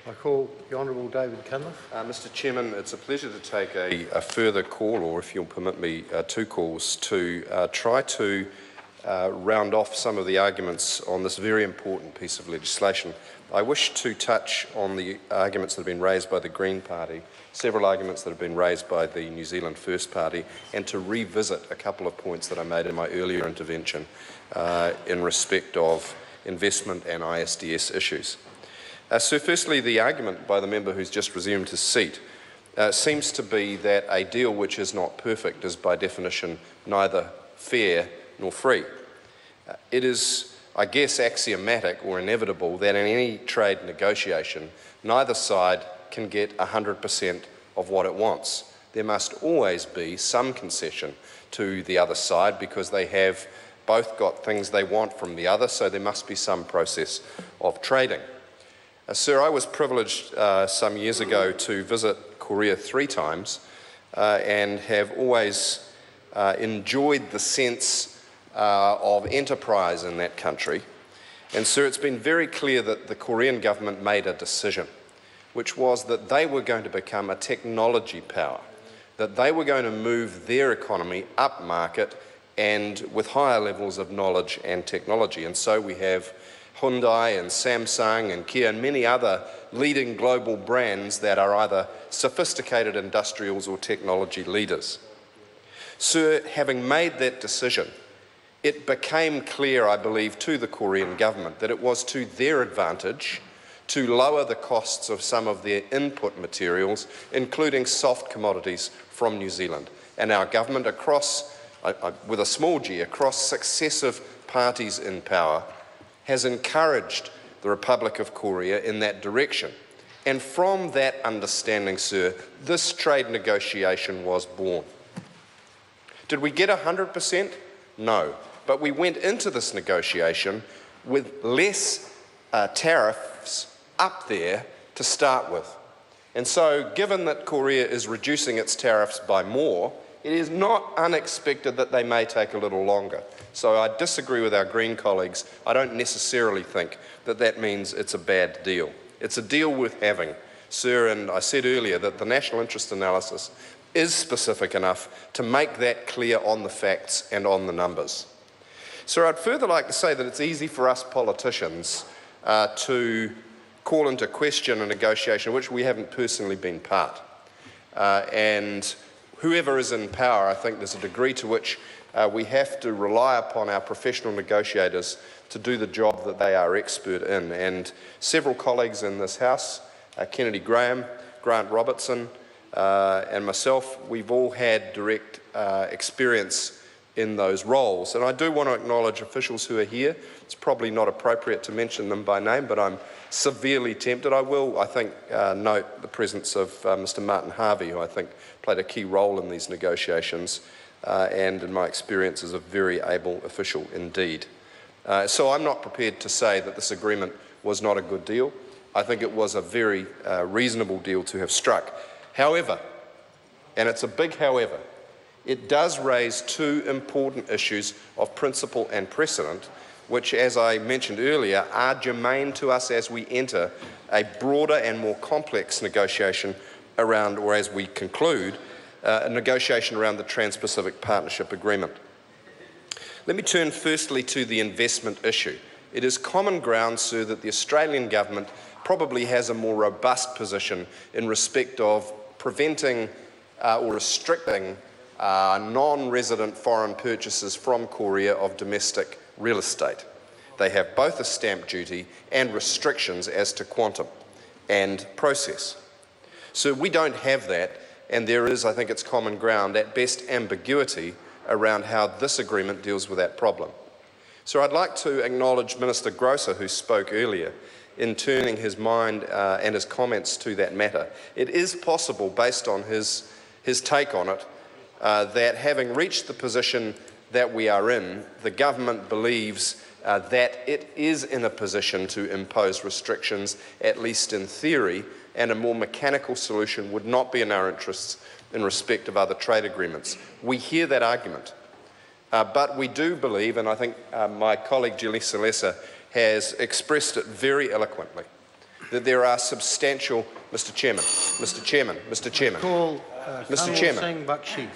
I call the Honourable David Cunliffe. Mr Chairman, it's a pleasure to take a further call, or if you'll permit me, two calls, to try to round off some of the arguments on this very important piece of legislation. I wish to touch on the arguments that have been raised by the Green Party, several arguments that have been raised by the New Zealand First Party, and to revisit a couple of points that I made in my earlier intervention in respect of investment and ISDS issues. So firstly, the argument by the member who's just resumed his seat seems to be that a deal which is not perfect is by definition neither fair nor free. It is, I guess, axiomatic or inevitable that in any trade negotiation, neither side can get 100% of what it wants. There must always be some concession to the other side because they have both got things they want from the other, so there must be some process of trading. Sir, I was privileged some years ago to visit Korea 3 times and have always enjoyed the sense of enterprise in that country. And sir, it's been very clear that the Korean government made a decision, which was that they were going to become a technology power, that they were going to move their economy up market and with higher levels of knowledge and technology. And so we have Hyundai and Samsung and Kia and many other leading global brands that are either sophisticated industrials or technology leaders. Sir, having made that decision, it became clear, I believe, to the Korean government that it was to their advantage to lower the costs of some of their input materials, including soft commodities from New Zealand. And our government across, with a small g, across successive parties in power, has encouraged the Republic of Korea in that direction. And from that understanding, sir, this trade negotiation was born. Did we get 100%? No. But we went into this negotiation with less tariffs up there to start with. And so, given that Korea is reducing its tariffs by more, it is not unexpected that they may take a little longer. So I disagree with our Green colleagues. I don't necessarily think that that means it's a bad deal. It's a deal worth having, sir, and I said earlier that the national interest analysis is specific enough to make that clear on the facts and on the numbers. Sir, I'd further like to say that it's easy for us politicians to call into question a negotiation which we haven't personally been part. And whoever is in power, I think there's a degree to which we have to rely upon our professional negotiators to do the job that they are expert in. And several colleagues in this House, Kennedy Graham, Grant Robertson, and myself, we've all had direct experience in those roles. And I do want to acknowledge officials who are here. It's probably not appropriate to mention them by name, but I'm severely tempted. I will, I think, note the presence of Mr. Martin Harvey, who I think played a key role in these negotiations, and in my experience is a very able official indeed. So I'm not prepared to say that this agreement was not a good deal. I think it was a very reasonable deal to have struck. However, and it's a big however, it does raise two important issues of principle and precedent, which, as I mentioned earlier, are germane to us as we enter a broader and more complex negotiation around, or as we conclude, a negotiation around the Trans-Pacific Partnership Agreement. Let me turn firstly to the investment issue. It is common ground, sir, that the Australian government probably has a more robust position in respect of preventing or restricting non-resident foreign purchases from Korea of domestic real estate. They have both a stamp duty and restrictions as to quantum and process. So we don't have that, and there is, I think it's common ground, at best ambiguity around how this agreement deals with that problem. So I'd like to acknowledge Minister Grosser, who spoke earlier, in turning his mind and his comments to that matter. It is possible, based on his take on it, that having reached the position that we are in, the government believes that it is in a position to impose restrictions, at least in theory, and a more mechanical solution would not be in our interests in respect of other trade agreements. We hear that argument, but we do believe, and I think my colleague Julie Salesa has expressed it very eloquently, that there are substantial... Mr Chairman, Mr Chairman, Mr Chairman. Call Mr. Colonel Chairman. Singh Bakshi.